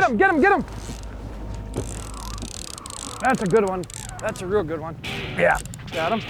him, get him, get him. That's a good one. That's a real good one. Yeah, got him.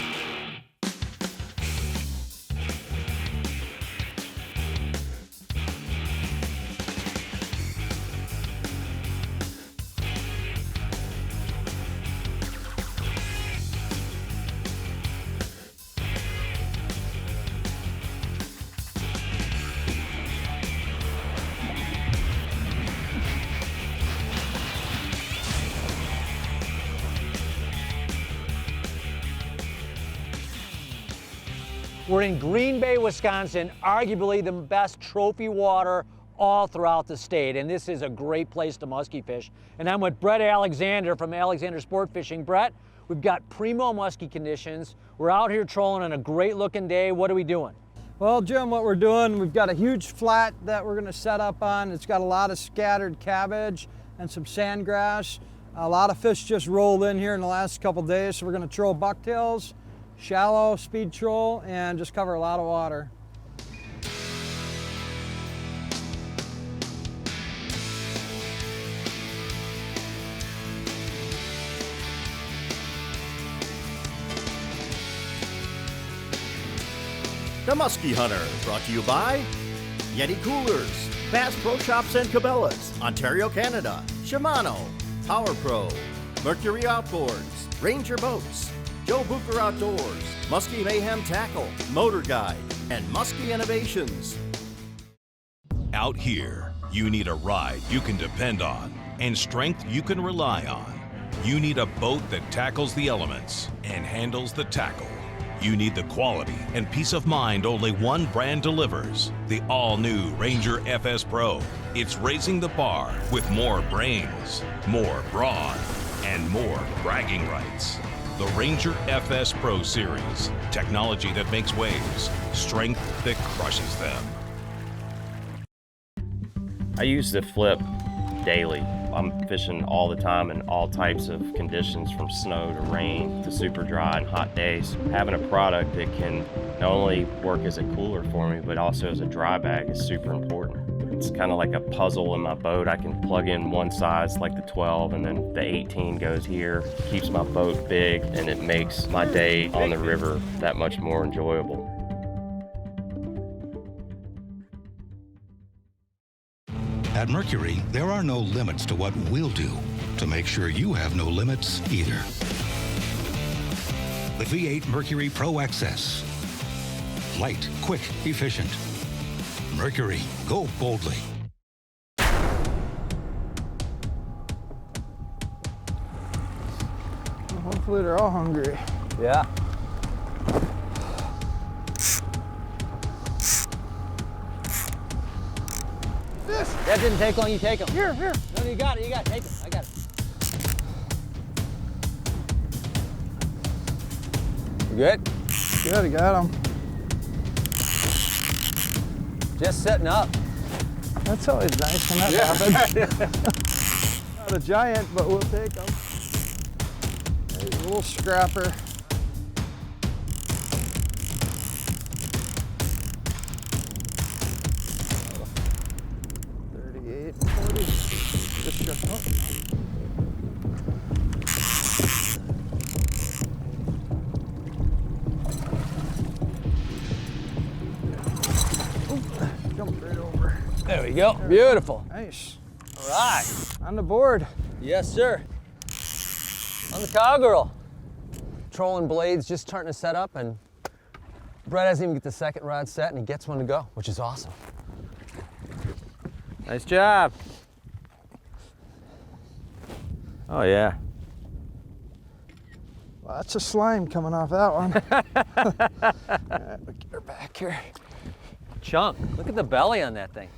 We're in Green Bay, Wisconsin, arguably the best trophy water all throughout the state, and this is a great place to musky fish. And I'm with Bret Alexander from Alexander Sport Fishing. Bret, we've got primo musky conditions. We're out here trolling on a great looking day. What are we doing? Well, Jim, what we're doing, we've got a huge flat that we're gonna set up on. It's got a lot of scattered cabbage and some sandgrass. A lot of fish just rolled in here in the last couple days, so we're gonna troll bucktails, shallow speed troll, and just cover a lot of water. The Musky Hunter, brought to you by Yeti Coolers, Bass Pro Shops and Cabela's, Ontario, Canada, Shimano, Power Pro, Mercury Outboards, Ranger Boats, Joe Booker Outdoors, Musky Mayhem Tackle, Motor Guide, and Musky Innovations. Out here, you need a ride you can depend on and strength you can rely on. You need a boat that tackles the elements and handles the tackle. You need the quality and peace of mind only one brand delivers, the all-new Ranger FS Pro. It's raising the bar with more brains, more brawn, and more bragging rights. The Ranger FS Pro Series. Technology that makes waves. Strength that crushes them. I use the flip daily. I'm fishing all the time in all types of conditions, from snow to rain to super dry and hot days. Having a product that can not only work as a cooler for me, but also as a dry bag is super important. It's kind of like a puzzle in my boat. I can plug in one size, like the 12, and then the 18 goes here. Keeps my boat big, and it makes my day on the river that much more enjoyable. At Mercury, there are no limits to what we'll do to make sure you have no limits either. The V8 Mercury Pro XS. Light, quick, efficient. Mercury, go boldly. Well, hopefully they're all hungry. Yeah. This. That didn't take long, you take them. Here, here. No, you got it, take them, I got it. You good? Good, I got them. Just setting up. That's always nice when that happens. Not a giant, but we'll take them. There's a little scrapper. Jumped right over. There we go. Beautiful. Nice. All right. On the board. Yes, sir. On the cowgirl. Trolling blades, just starting to set up, and Bret hasn't even get the second rod set, and he gets one to go, which is awesome. Nice job. Oh, yeah. Lots of slime coming off that one. All right, we'll get her back here. Chunk. Look at the belly on that thing.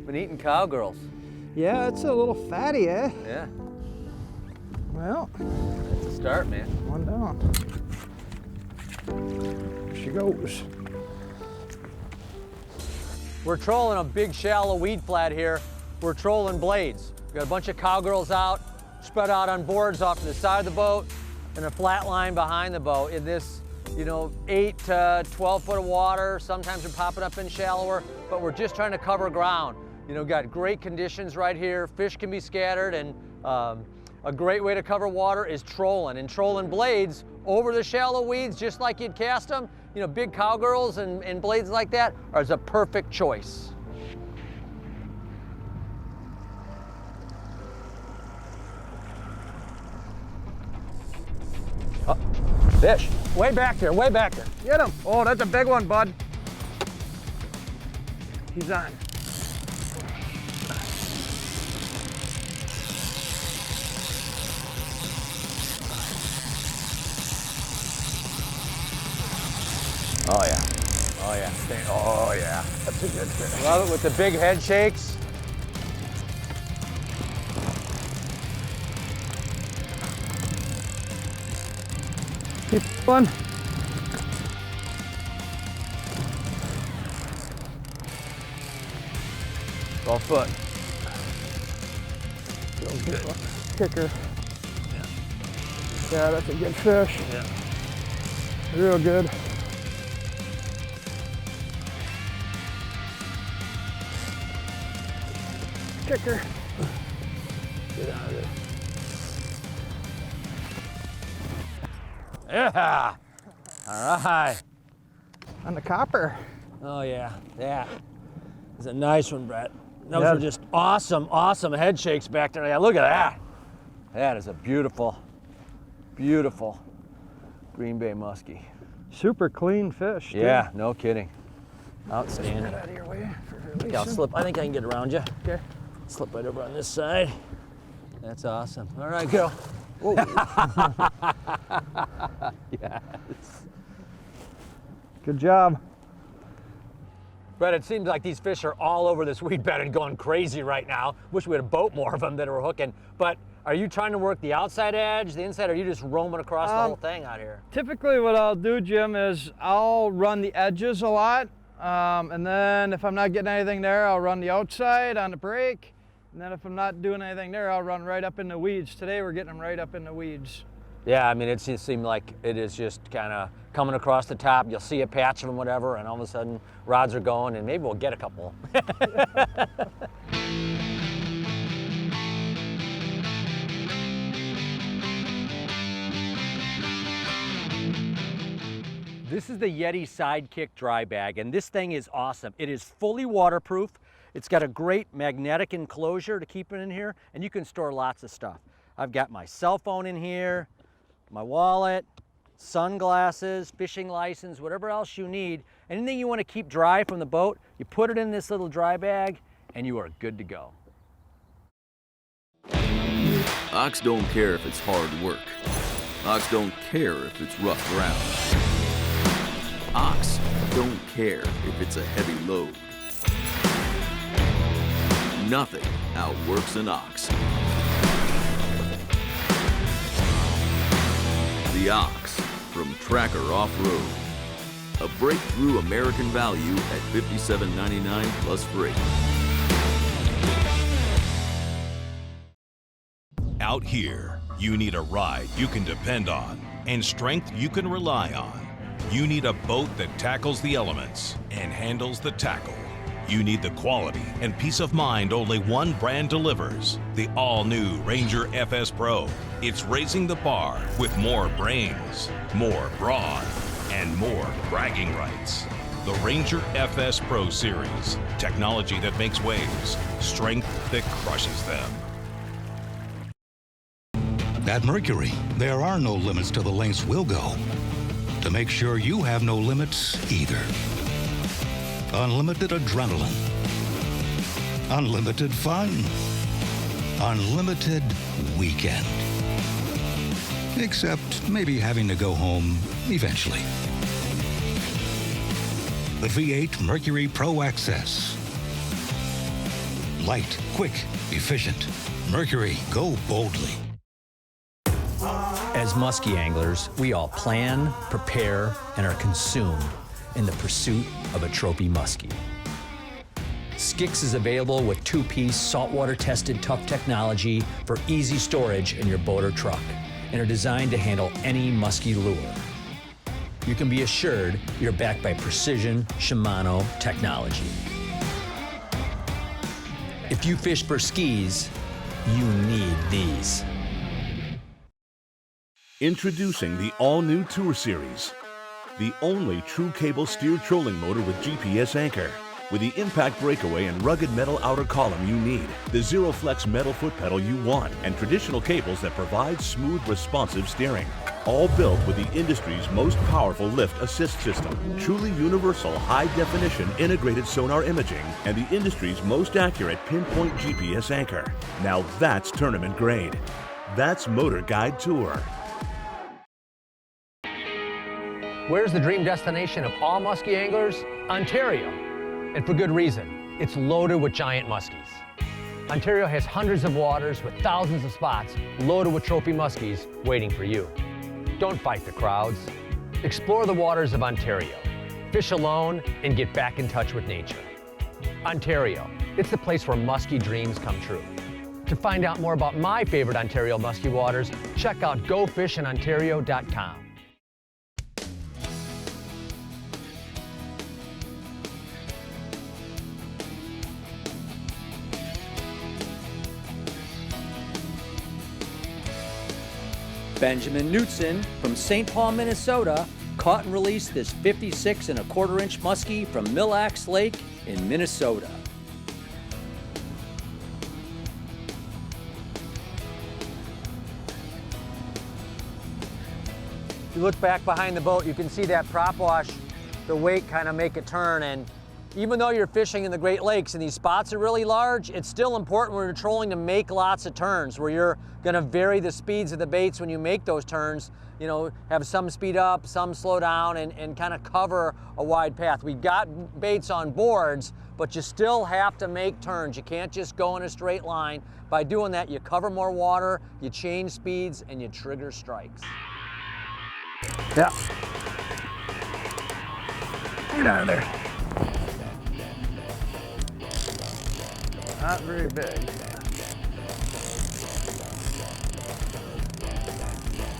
Been eating cowgirls. Yeah, it's a little fatty, eh? Yeah. Well, That's a start, man. one down. There she goes. We're trolling a big shallow weed flat here. We're trolling blades. We got a bunch of cowgirls out, spread out on boards off to the side of the boat, and a flat line behind the boat. In this, 8 to 12 foot of water. Sometimes we're popping up in shallower, but we're just trying to cover ground. You know, got great conditions right here. Fish can be scattered, and a great way to cover water is trolling. And trolling blades over the shallow weeds, just like you'd cast them. You know, big cowgirls and blades like that is a perfect choice. Oh, fish, way back there, way back there. Get him. Oh, that's a big one, bud. He's on. Oh yeah, oh yeah, oh yeah. That's a good fish. Love it with the big head shakes. Keep one. 12 foot. Feels good. Kicker. Yeah, that's a good fish. Yeah. Real good. Kicker. Get out of there. Yeah. All right. On the copper. Oh yeah, that is a nice one, Bret. Those Yeah. are just awesome, awesome head shakes back there. Yeah, look at that. That is a beautiful, beautiful Green Bay muskie. Super clean fish, too. Yeah, no kidding. Outstanding. Get out of your way for Yeah, I'll releasing. slip. I think I can get around you. Okay. Slip right over on this side. That's awesome. All right, go. Whoa. Yes. Good job. Bret, it seems like these fish are all over this weed bed and going crazy right now. Wish we had a boat more of them that are hooking. But are you trying to work the outside edge, the inside, or are you just roaming across the whole thing out here? Typically what I'll do, Jim, is I'll run the edges a lot. And then if I'm not getting anything there, I'll run the outside on the break. And then if I'm not doing anything there, I'll run right up in the weeds. Today we're getting them right up in the weeds. Yeah, I mean, it just seemed like it is just kind of coming across the top. You'll see a patch of them, whatever, and all of a sudden rods are going, and maybe we'll get a couple. This is the Yeti Sidekick dry bag, and this thing is awesome. It is fully waterproof. It's got a great magnetic enclosure to keep it in here, and you can store lots of stuff. I've got my cell phone in here, my wallet, sunglasses, fishing license, whatever else you need. Anything you want to keep dry from the boat, you put it in this little dry bag, and you are good to go. Ox don't care if it's hard work. Ox don't care if it's rough ground. Ox don't care if it's a heavy load. Nothing outworks an ox. The Ox from Tracker Off-Road. A breakthrough American value at $57.99 plus freight. Out here, you need a ride you can depend on and strength you can rely on. You need a boat that tackles the elements and handles the tackle. You need the quality and peace of mind only one brand delivers. The all-new Ranger FS Pro. It's raising the bar with more brains, more brawn, and more bragging rights. The Ranger FS Pro Series. Technology that makes waves. Strength that crushes them. At Mercury, there are no limits to the lengths we'll go to make sure you have no limits either. Unlimited adrenaline. Unlimited fun. Unlimited weekend. Except maybe having to go home eventually. The V8 Mercury Pro XS. Light, quick, efficient. Mercury, go boldly. As musky anglers, we all plan, prepare, and are consumed in the pursuit of a trophy muskie. Skix is available with two-piece saltwater-tested tough technology for easy storage in your boat or truck and are designed to handle any musky lure. You can be assured you're backed by precision Shimano technology. If you fish for skis, you need these. Introducing the all-new Tour Series, the only true cable-steered trolling motor with GPS anchor. With the impact breakaway and rugged metal outer column you need, the Zero Flex metal foot pedal you want, and traditional cables that provide smooth, responsive steering. All built with the industry's most powerful lift assist system, truly universal high-definition integrated sonar imaging, and the industry's most accurate pinpoint GPS anchor. Now that's tournament grade. That's Motor Guide Tour. Where's the dream destination of all muskie anglers? Ontario. And for good reason. It's loaded with giant muskies. Ontario has hundreds of waters with thousands of spots loaded with trophy muskies waiting for you. Don't fight the crowds. Explore the waters of Ontario. Fish alone and get back in touch with nature. Ontario, it's the place where muskie dreams come true. To find out more about my favorite Ontario muskie waters, check out gofishinontario.com. Benjamin Knutson from St. Paul, Minnesota, caught and released this 56 1/4 inch muskie from Mille Lacs Lake in Minnesota. If you look back behind the boat, you can see that prop wash, the weight kind of make a turn, and even though you're fishing in the Great Lakes and these spots are really large, it's still important when you're trolling to make lots of turns where you're gonna vary the speeds of the baits when you make those turns, you know, have some speed up, some slow down, and kind of cover a wide path. We've got baits on boards, but you still have to make turns. You can't just go in a straight line. By doing that, you cover more water, you change speeds, and you trigger strikes. Yeah. Get out of there. Not very big.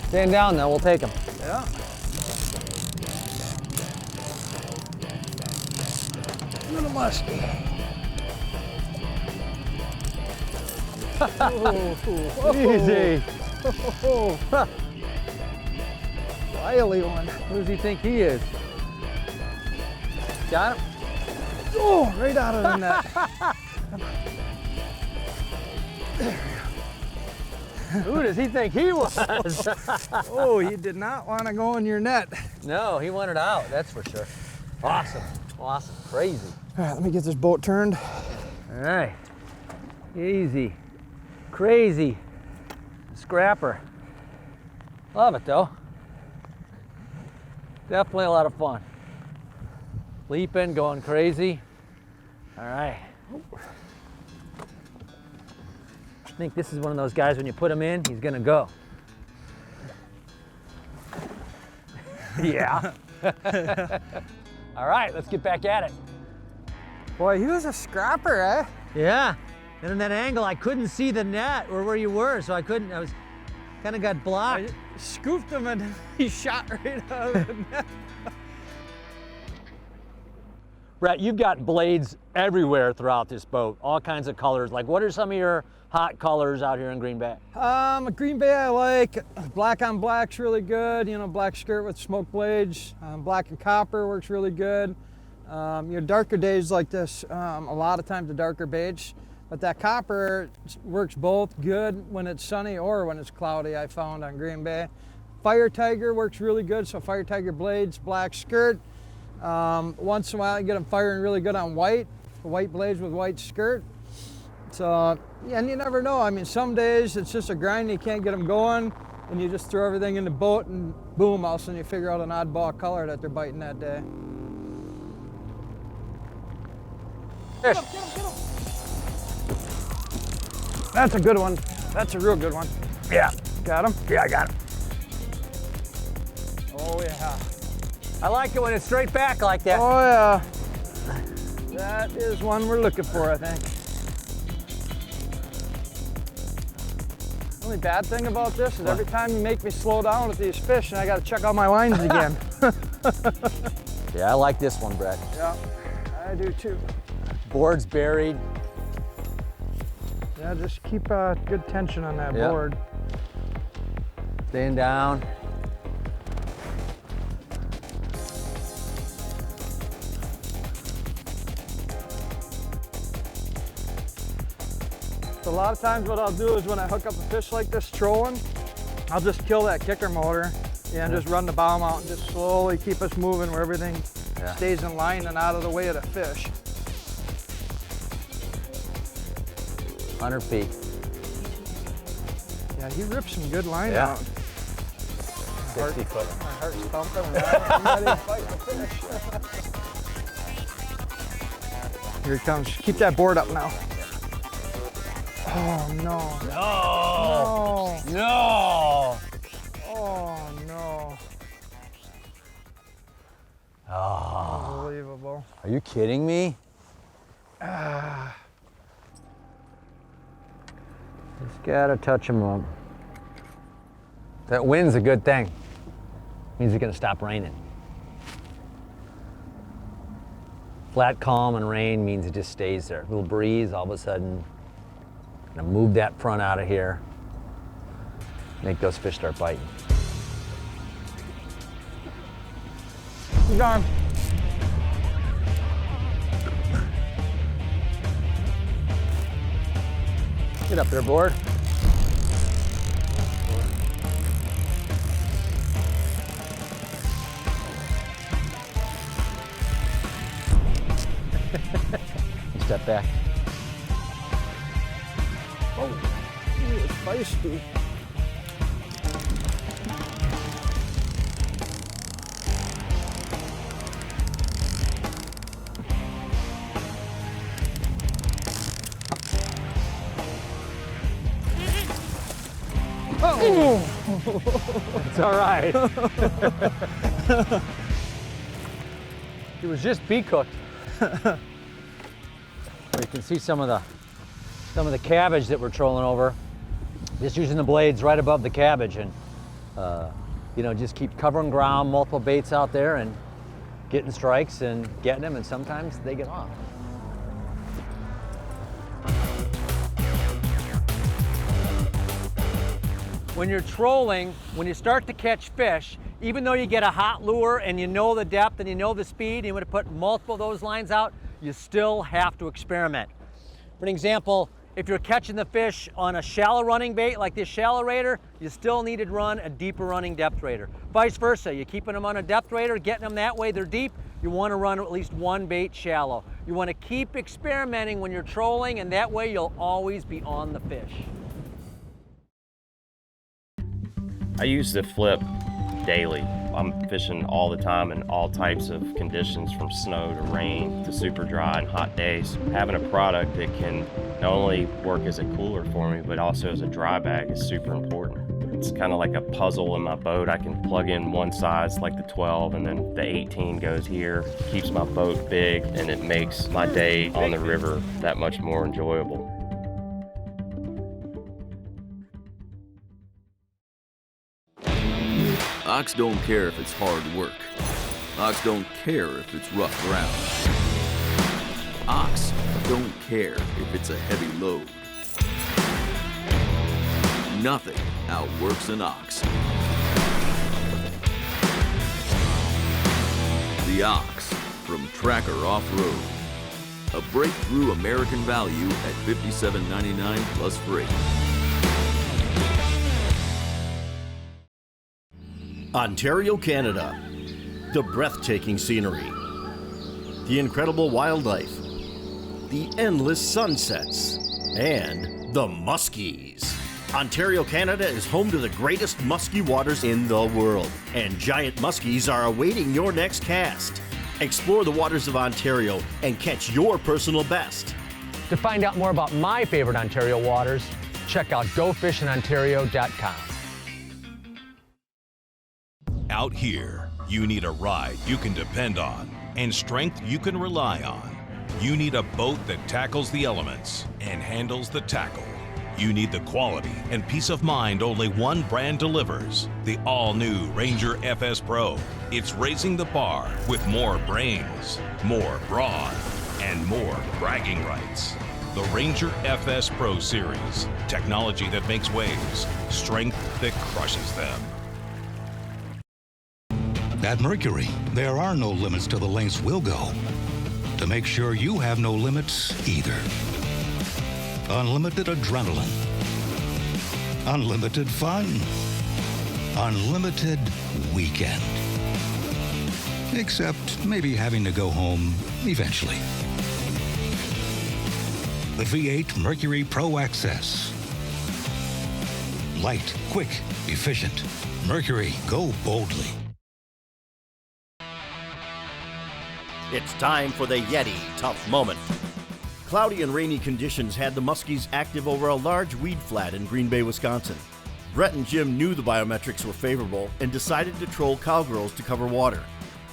Stand down though, we'll take them. Yeah. Little musky. Easy. Wily one. Who does he think he is? Got him? Oh, right out of the net. Who does he think he was? Oh, he did not want to go in your net. No, he wanted out, that's for sure. Awesome, awesome, crazy. All right, let me get this boat turned. All right, easy, crazy, scrapper. Love it though. Definitely a lot of fun. Leaping, going crazy. All right. I think this is one of those guys, when you put him in, he's gonna go. Yeah. All right, let's get back at it. Boy, he was a scrapper, eh? Yeah, and in that angle, I couldn't see the net or where you were, so I was kind of got blocked. I scooped him and he shot right out of the net. Bret, you've got blades everywhere throughout this boat, all kinds of colors. Like, what are some of your hot colors out here in Green Bay? Green Bay I like. Black on black's really good. You know, black skirt with smoke blades. Black and copper works really good. Your darker days like this, a lot of times the darker baits. But that copper works both good when it's sunny or when it's cloudy, I found on Green Bay. Fire Tiger works really good, so Fire Tiger blades, black skirt. Once in a while you get them firing really good on white blades with white skirt. So, yeah, and you never know. I mean, some days it's just a grind, you can't get them going, and you just throw everything in the boat and boom, all of a sudden you figure out an oddball color that they're biting that day. Fish. Get him. That's a good one. That's a real good one. Yeah. Got him? Yeah, I got him. Oh, yeah. I like it when it's straight back like that. Oh, yeah. That is one we're looking for, I think. The only bad thing about this is every time you make me slow down with these fish and I got to check out my lines again. Yeah, I like this one, Bret. Yeah, I do too. Board's buried. Yeah, just keep good tension on that Yep. board. Staying down. So a lot of times what I'll do is when I hook up a fish like this trolling, I'll just kill that kicker motor and just run the bow mount and just slowly keep us moving where everything stays in line and out of the way of the fish. 100 feet. Yeah, he ripped some good line Yeah. out. 60 foot. My heart's thumping and I'm ready to fight the fish. Here he comes. Keep that board up now. Oh no. No! No. No! Oh no. Oh. Unbelievable. Are you kidding me? Just gotta touch him up. That wind's a good thing. Means it's gonna stop raining. Flat calm and rain means it just stays there. A little breeze, all of a sudden, gonna move that front out of here. Make those fish start biting. He's gone. Get up there, board. Step back. Oh, he was feisty. It's all right. He was just bee cooked. You can see some of the cabbage that we're trolling over. Just using the blades right above the cabbage, and you know, just keep covering ground, multiple baits out there, and getting strikes and getting them, and sometimes they get off. When you're trolling, when you start to catch fish, even though you get a hot lure and you know the depth and you know the speed, and you want to put multiple of those lines out, you still have to experiment. For an example, if you're catching the fish on a shallow running bait like this shallow raider, you still need to run a deeper running depth raider. Vice versa, you're keeping them on a depth raider, getting them that way, they're deep, you want to run at least one bait shallow. You want to keep experimenting when you're trolling, and that way you'll always be on the fish. I use the flip daily. I'm fishing all the time in all types of conditions, from snow to rain to super dry and hot days. Having a product that can not only work as a cooler for me, but also as a dry bag is super important. It's kind of like a puzzle in my boat. I can plug in one size like the 12 and then the 18 goes here. Keeps my boat big, and it makes my day on the river that much more enjoyable. Ox don't care if it's hard work. Ox don't care if it's rough ground. Ox don't care if it's a heavy load. Nothing outworks an ox. The Ox from Tracker Off-Road. A breakthrough American value at $57.99 plus freight. Ontario, Canada. The breathtaking scenery, the incredible wildlife, the endless sunsets, and the muskies. Ontario, Canada is home to the greatest musky waters in the world, and giant muskies are awaiting your next cast. Explore the waters of Ontario and catch your personal best. To find out more about my favorite Ontario waters, check out gofishinontario.com. Out here, you need a ride you can depend on and strength you can rely on. You need a boat that tackles the elements and handles the tackle. You need the quality and peace of mind only one brand delivers, the all-new Ranger FS Pro. It's raising the bar with more brains, more brawn, and more bragging rights. The Ranger FS Pro Series. Technology that makes waves. Strength that crushes them. At Mercury, there are no limits to the lengths we'll go to make sure you have no limits either. Unlimited adrenaline. Unlimited fun. Unlimited weekend. Except maybe having to go home eventually. The V8 Mercury Pro XS. Light, quick, efficient. Mercury, go boldly. It's time for the Yeti Tough Moment. Cloudy and rainy conditions had the muskies active over a large weed flat in Green Bay, Wisconsin. Bret and Jim knew the biometrics were favorable and decided to troll cowgirls to cover water.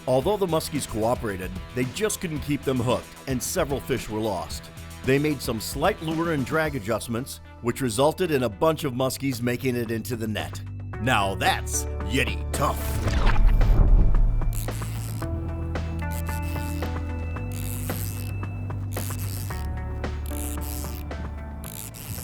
Although the muskies cooperated, they just couldn't keep them hooked, and several fish were lost. They made some slight lure and drag adjustments, which resulted in a bunch of muskies making it into the net. Now that's Yeti Tough.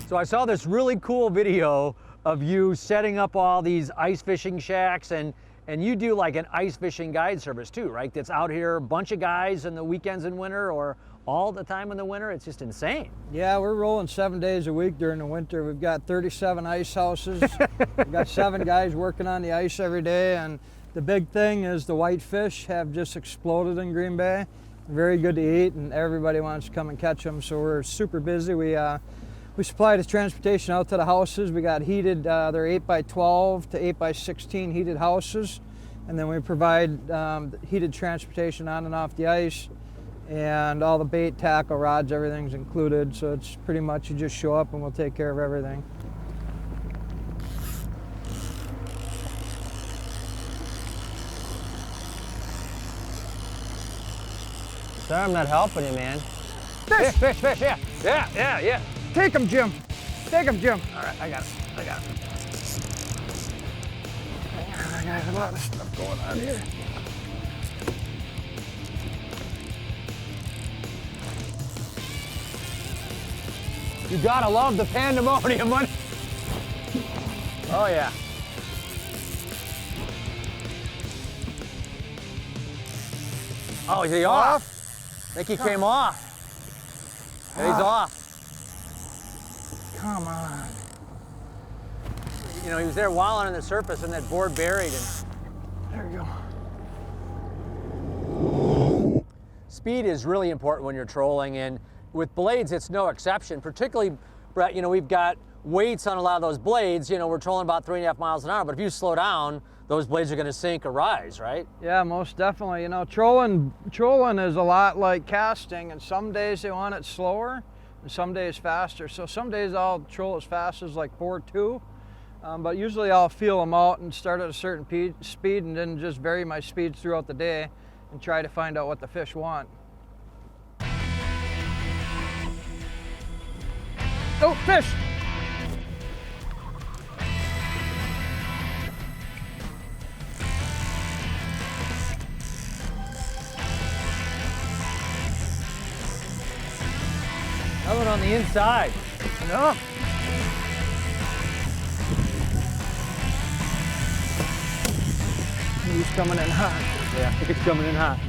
So I saw this really cool video of you setting up all these ice fishing shacks, and you do like an ice fishing guide service too, right? That's out here, a bunch of guys in the weekends in winter or all the time in the winter. It's just insane. Yeah, we're rolling 7 days a week during the winter. We've got 37 ice houses. We've got 7 guys working on the ice every day, and the big thing is the whitefish have just exploded in Green Bay. Very good to eat, and everybody wants to come and catch them, so we're super busy. We supply the transportation out to the houses. We got heated, they're 8x12 to 8x16 heated houses. And then we provide heated transportation on and off the ice. And all the bait, tackle, rods, everything's included. So it's pretty much you just show up and we'll take care of everything. Sorry, I'm not helping you, man. Fish! Fish, fish, yeah. Yeah. Take him, Jim. Take him, Jim. All right, I got it. I got a lot of stuff going on here. You gotta love the pandemonium. Oh yeah. Oh, is he off? I think he came off. Yeah, he's off. Come on. You know, he was there wallowing on the surface and that board buried him. There you go. Speed is really important when you're trolling, and with blades, it's no exception. Particularly, Bret, you know, we've got weights on a lot of those blades. You know, we're trolling about 3.5 miles an hour, but if you slow down, those blades are going to sink or rise, right? Yeah, most definitely. You know, trolling is a lot like casting, and some days they want it slower, and some days faster. So some days I'll troll as fast as like 4.2, but usually I'll feel them out and start at a certain speed and then just vary my speeds throughout the day and try to find out what the fish want. Oh, fish! Another one on the inside. No. He's coming in hot. Yeah, he's coming in hot.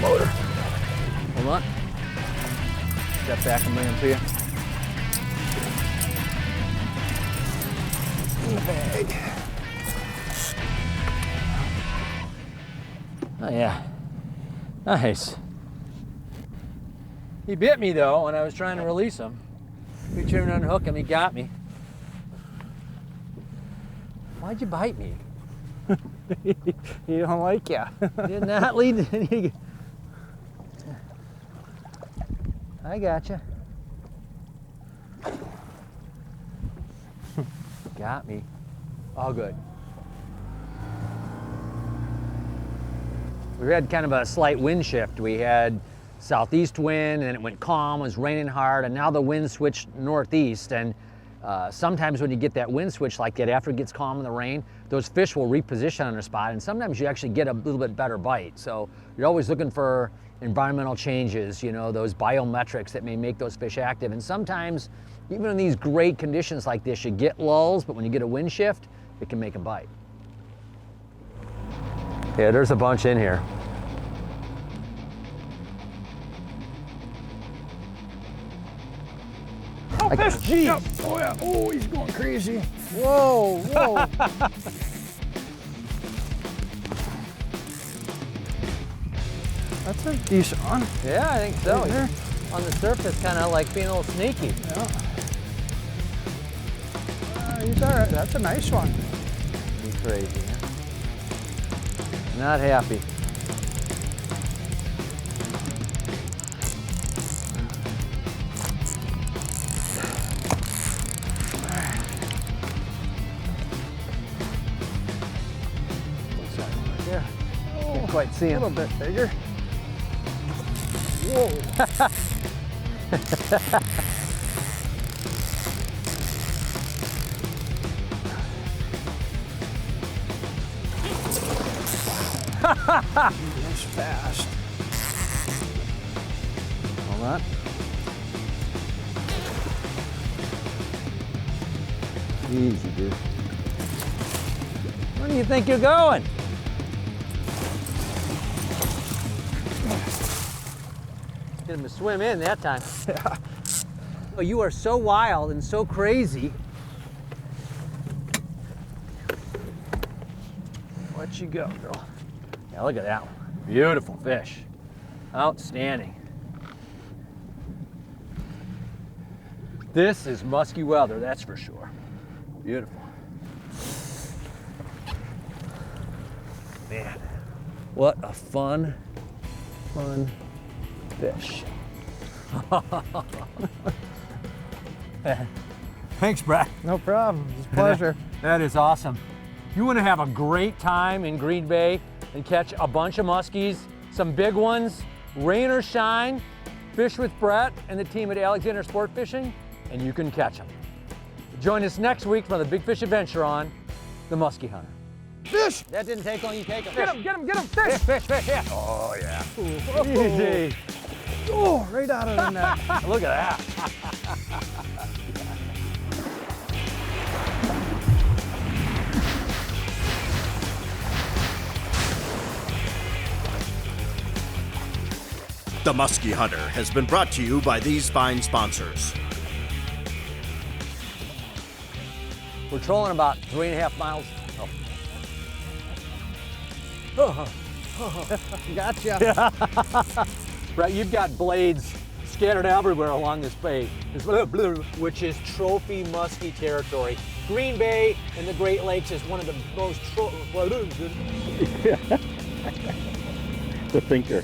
Motor. Hold on. Step back and bring him to you. In the bag. Oh yeah, nice. He bit me though when I was trying to release him. We turned to unhook him, he got me. Why'd you bite me? He don't like ya. Did not lead to any... I gotcha. Got me. All good. We had kind of a slight wind shift. We had southeast wind, and then it went calm, it was raining hard, and now the wind switched northeast. And sometimes when you get that wind switch like that, after it gets calm in the rain, those fish will reposition on their spot, and sometimes you actually get a little bit better bite. So you're always looking for environmental changes, you know, those biometrics that may make those fish active. And sometimes, even in these great conditions like this, you get lulls, but when you get a wind shift, it can make them bite. Yeah, there's a bunch in here. Oh, fish! Jeez! Oh yeah, oh, he's going crazy. Whoa, whoa. That's a decent one. Yeah, I think so. Right there. On the surface, kind of like being a little sneaky. Yeah. He's all right. That's a nice one. He's crazy, huh? Not happy. Looks like one right there. Can't quite see him. A little bit bigger. Whoa. That's fast. Hold on. Easy, dude. Where do you think you're going? Get him to swim in that time. Yeah. Oh, you are so wild and so crazy. Let you go, girl. Yeah, look at that one. Beautiful fish. Outstanding. This is musky weather, that's for sure. Beautiful. Man, what a fun fish. Thanks, Bret. No problem. It's a pleasure. That is awesome. You want to have a great time in Green Bay and catch a bunch of muskies, some big ones, rain or shine, fish with Bret and the team at Alexander Sport Fishing, and you can catch them. Join us next week for the Big Fish Adventure on the Musky Hunter. Fish! That didn't take long, you take them. Get him, get him, get him! Fish! Fish, yeah. Oh, yeah. Easy. Oh, right out of the net. Look at that. The Musky Hunter has been brought to you by these fine sponsors. We're trolling about 3.5 miles. Oh. Gotcha. Bret, you've got blades scattered everywhere along this bay, which is trophy musky territory. Green Bay and the Great Lakes is one of the most The thinker.